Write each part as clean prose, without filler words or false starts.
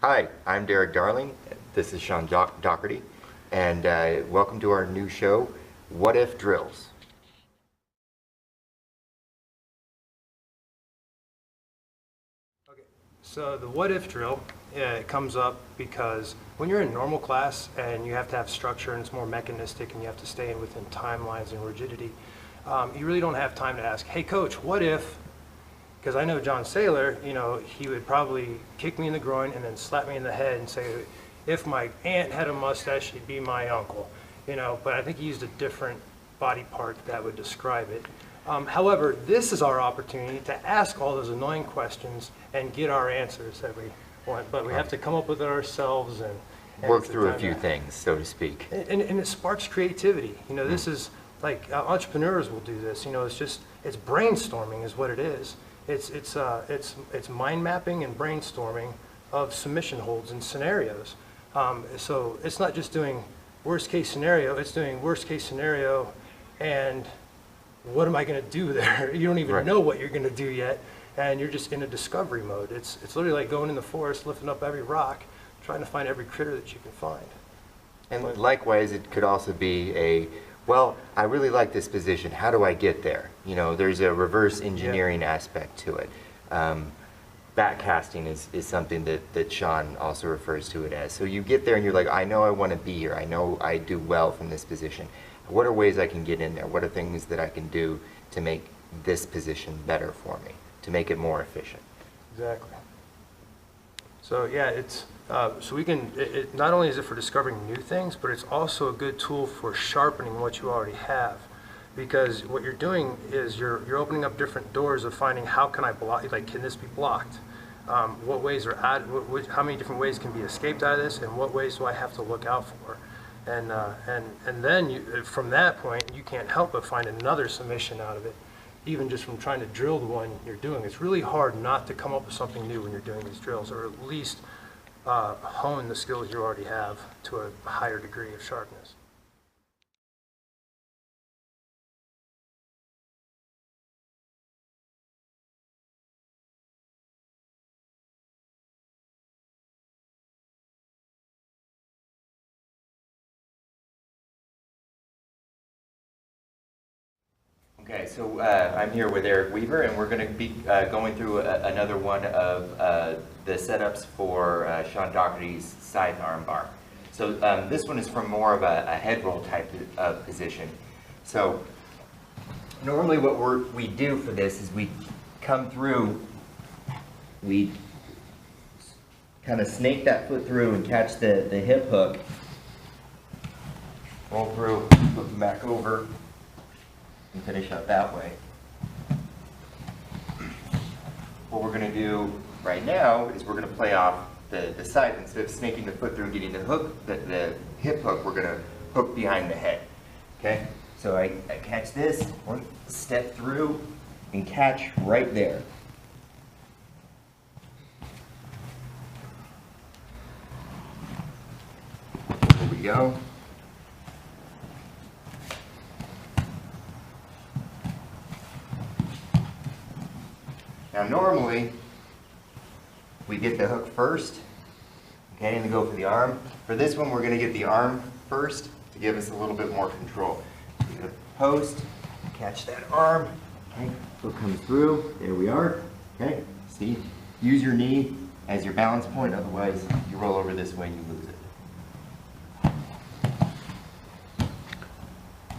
Hi, I'm Derek Darling. This is Sean Doherty, and welcome to our new show, What If Drills. Okay, so the what if drill comes up because when you're in normal class and you have to have structure and it's more mechanistic and you have to stay within timelines and rigidity, you really don't have time to ask, hey coach, what if? Because I know John Saylor, he would probably kick me in the groin and then slap me in the head and say, if my aunt had a mustache, she'd be my uncle. But I think he used a different body part that would describe it. However, this is our opportunity to ask all those annoying questions and get our answers every one. But we have to come up with it ourselves and work through a few things, so to speak. And it sparks creativity. This is like entrepreneurs will do this. It's brainstorming is what it is. It's mind mapping and brainstorming of submission holds and scenarios. So it's not just doing worst case scenario, it's doing worst case scenario and what am I going to do there? You don't even know what you're going to do yet, and you're just in a discovery mode. It's literally like going in the forest, lifting up every rock, trying to find every critter that you can find. And likewise, it could also be well, I really like this position. How do I get there? There's a reverse engineering aspect to it. Backcasting is something that Sean also refers to it as. So you get there and you're like, I know I want to be here. I know I do well from this position. What are ways I can get in there? What are things that I can do to make this position better for me, to make it more efficient? Exactly. So yeah, so we can, not only is it for discovering new things, but it's also a good tool for sharpening what you already have. Because what you're doing is you're opening up different doors of finding how can I block, like can this be blocked? What ways are how many different ways can be escaped out of this, and what ways do I have to look out for? And then from that point, you can't help but find another submission out of it, even just from trying to drill the one you're doing. It's really hard not to come up with something new when you're doing these drills, or at least hone the skills you already have to a higher degree of sharpness. Okay, so I'm here with Eric Weaver, and we're going to be going through another one of the setups for Sean Doherty's Scythe armbar. So this one is from more of a head roll type of position. So normally what we do for this is we come through, we kind of snake that foot through and catch the hip hook, roll through, flip them back over, and finish up that way. What we're going to do right now is we're going to play off the scythe. Instead of snaking the foot through and getting the hook, the hip hook, we're going to hook behind the head. Okay? So I catch this, one step through, and catch right there. Here we go. Now normally, we get the hook first, okay, and then go for the arm. For this one, we're going to get the arm first to give us a little bit more control. We're going to post, catch that arm, okay, hook comes through, there we are, okay, see, use your knee as your balance point, otherwise you roll over this way and you lose it.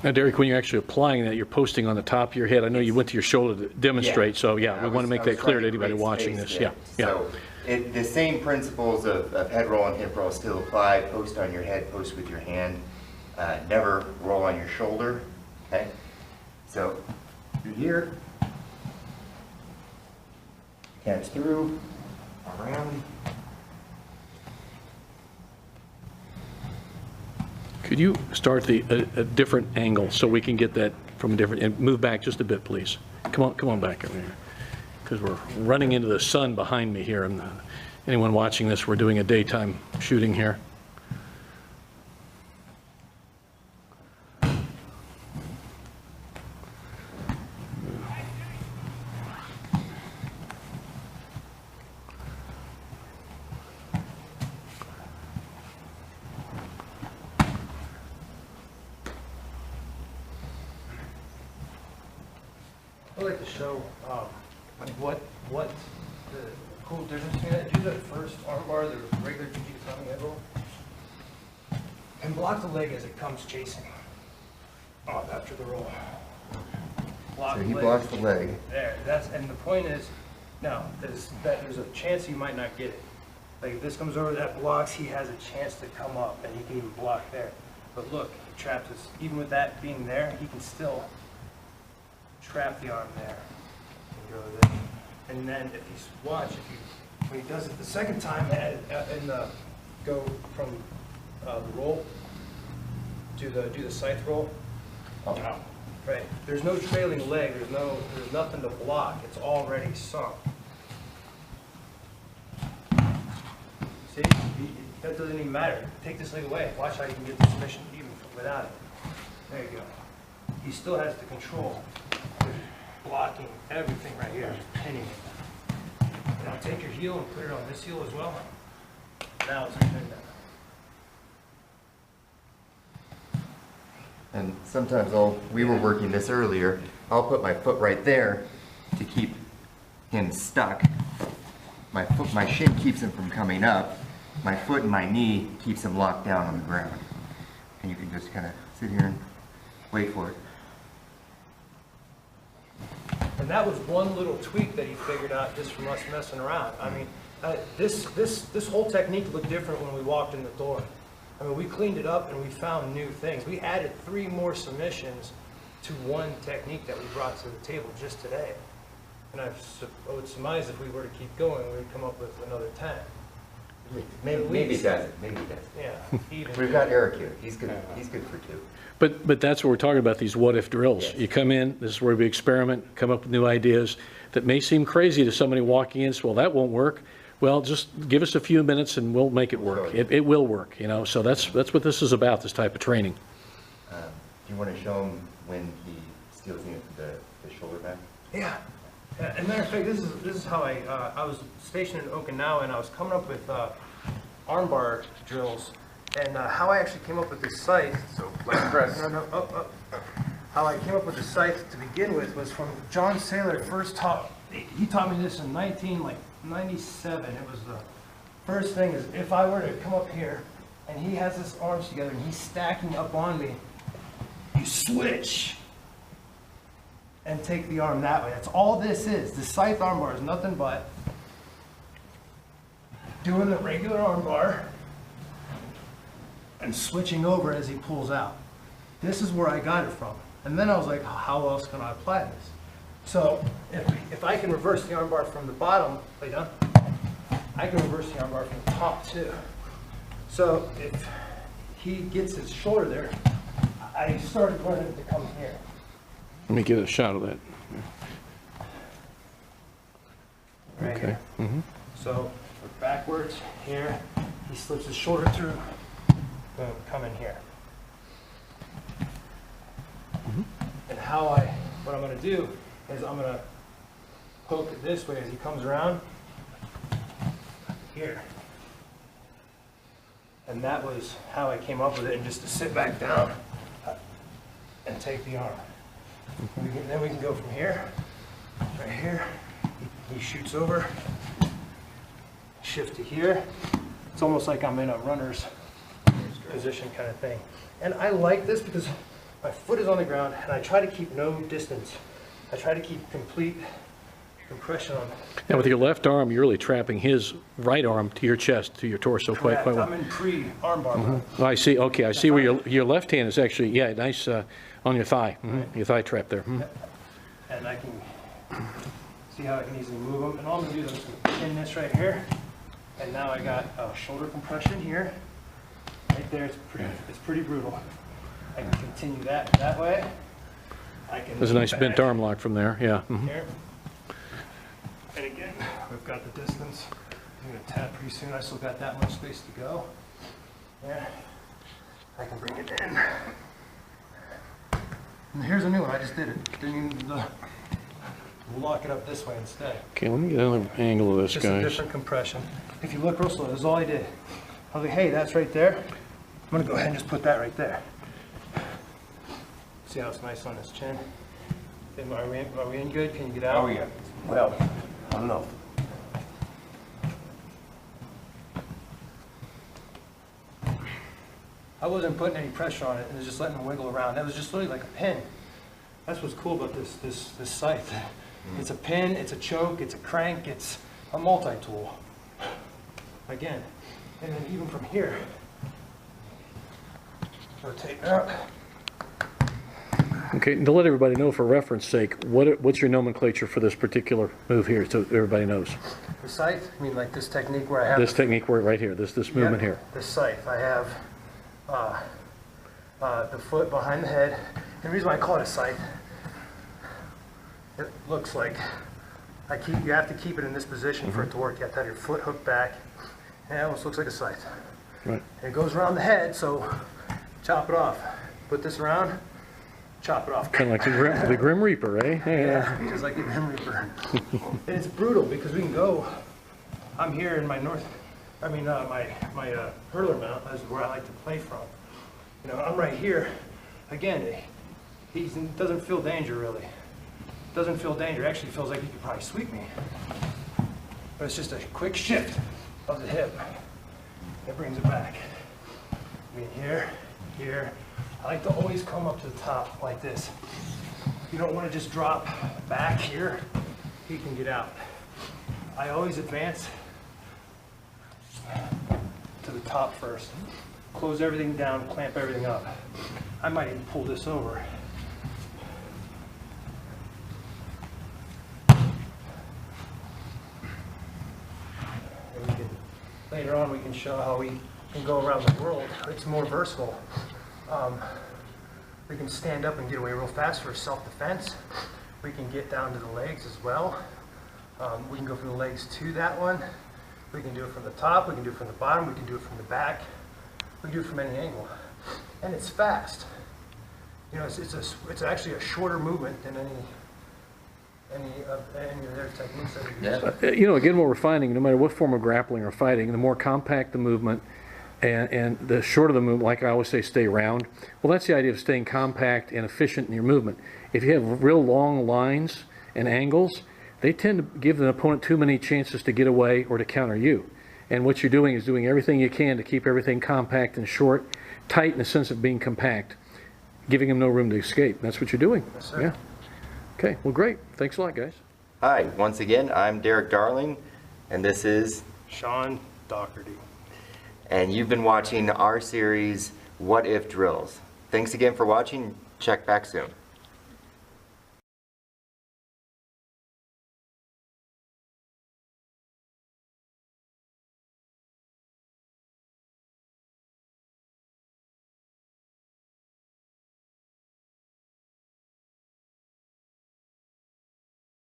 Now, Derek, when you're actually applying that, you're posting on the top of your head. I know you went to your shoulder to demonstrate, so yeah, we want to make that clear to anybody watching this. Yeah, yeah. So the same principles of head roll and hip roll still apply. Post on your head, post with your hand. Never roll on your shoulder. Okay. So through here, catch through, around. Could you start a different angle so we can get that from a different, and move back just a bit, please. Come on back over here, because we're running into the sun behind me here. And anyone watching this, we're doing a daytime shooting here. like to show what the cool difference between that. Do the first armbar, the regular Juji angle, and block the leg as it comes chasing off after the roll. Block So he the blocks the leg. There, and the point is, now, there's a chance he might not get it. Like if this comes over that blocks, he has a chance to come up and he can even block there. But look, he traps us, even with that being there, he can still trap the arm there and go there. And then if you watch, when he does it the second time and go from the roll, do the scythe roll. Oh. Right. There's no trailing leg. There's nothing to block. It's already sunk. See? That doesn't even matter. Take this leg away. Watch how you can get the submission even without it. There you go. He still has the control. Blocking everything right here. Pinning it. Now take your heel and put it on this heel as well. Now it's like that. And sometimes we were working this earlier, I'll put my foot right there to keep him stuck. My shin keeps him from coming up. My foot and my knee keeps him locked down on the ground. And you can just kind of sit here and wait for it. And that was one little tweak that he figured out just from us messing around. I mean, this whole technique looked different when we walked in the door. I mean, we cleaned it up and we found new things. We added 3 more submissions to one technique that we brought to the table just today. And I would surmise if we were to keep going, we'd come up with another 10. Maybe he does it. Maybe he does it. Yeah, even. We've got Eric here. He's good. He's good for 2. But that's what we're talking about, these what-if drills. Yes. You come in, this is where we experiment, come up with new ideas that may seem crazy to somebody walking in, so, well, that won't work. Well, just give us a few minutes and we'll make it work. It will work, you know, so that's what this is about, this type of training. Do you want to show him when he steals the shoulder back? Yeah. And matter of fact, this is how I was stationed in Okinawa and I was coming up with armbar drills. And how I actually came up with this scythe, so like press. How I came up with the scythe to begin with was from John Saylor first taught. He taught me this in 1997. It was the first thing is if I were to come up here and he has his arms together and he's stacking up on me, you switch and take the arm that way. That's all this is. The scythe armbar is nothing but doing the regular armbar and switching over as he pulls out. This is where I got it from. And then I was like, how else can I apply this? So if I can reverse the armbar from the bottom, lay down, I can reverse the armbar from the top too. So if he gets his shoulder there, I started learning to come here. Let me get a shot of that. Right Okay. here. Mm-hmm. So we're backwards here, he slips his shoulder through, boom, come in here. And what I'm going to do is I'm going to poke it this way as he comes around here. And that was how I came up with it, and just to sit back down and take the arm. Then we can go from here, right here. He shoots over, shift to here. It's almost like I'm in a runner's position kind of thing. And I like this because my foot is on the ground and I try to keep no distance. I try to keep complete compression on. Now, with your left arm, you're really trapping his right arm to your chest, to your torso quite well. I'm in pre-armbar mode. Oh, I see, okay, I see where your left hand is actually, yeah, nice on your thigh, your thigh trap there. And I can see how I can easily move them. And all I'm going to do is pin this right here. And now I got shoulder compression here. Right there, it's pretty brutal. I can continue that way. I can There's a nice back bent arm lock from there, yeah. here. And again, we've got the distance. I'm going to tap pretty soon. I still got that much space to go. Yeah. I can bring it in. And here's a new one. I just did it. Didn't even lock it up this way instead. Okay, let me get another angle of this, Just a guys. different compression. If you look real slow, that's all I did. I was like, hey, that's right there. I'm going to go ahead and just put that right there. See how it's nice on his chin? Are we in good? Can you get out? Oh, yeah. Well, I don't know. I wasn't putting any pressure on it, and was just letting it wiggle around. That was just literally like a pin. That's what's cool about this scythe. It's a pin, it's a choke, it's a crank, it's a multi-tool. Again, and then even from here, rotate out. Okay, and to let everybody know for reference sake, what's your nomenclature for this particular move here, so everybody knows? The scythe, I mean like this technique where I have This technique right here, this movement here. the scythe. I have the foot behind the head. And the reason why I call it a scythe, it looks like you have to keep it in this position for it to work. You have to have your foot hooked back, and it almost looks like a scythe. Right. And it goes around the head, so chop it off. Put this around, chop it off. Kind of like the Grim Reaper, eh? Yeah, just like the Grim Reaper. And it's brutal because we can go, I'm here in my my hurler mount, that's where I like to play from. You know, I'm right here. Again, he doesn't feel danger really. Doesn't feel danger, actually feels like he could probably sweep me. But it's just a quick shift of the hip that brings it back. I mean, here. I like to always come up to the top like this. You don't want to just drop back here, he can get out. I always advance to the top first. Close everything down, clamp everything up. I might even pull this over. And later on we can show how we can go around the world. It's more versatile. We can stand up and get away real fast for self-defense. We can get down to the legs as well. We can go from the legs to that one. We can do it from the top, we can do it from the bottom, we can do it from the back. We can do it from any angle. And it's fast. You know, it's actually a shorter movement than any of their techniques that we use. You know, again, what we're finding, no matter what form of grappling or fighting, the more compact the movement and the shorter the movement, like I always say, stay round. Well, that's the idea of staying compact and efficient in your movement. If you have real long lines and angles, they tend to give the opponent too many chances to get away or to counter you. And what you're doing is doing everything you can to keep everything compact and short, tight in the sense of being compact, giving them no room to escape. That's what you're doing. Yes, sir. Yeah. Okay, well, great. Thanks a lot, guys. Hi, once again, I'm Derek Darling, and this is, Sean Doherty. and you've been watching our series, What If Drills. Thanks again for watching. Check back soon.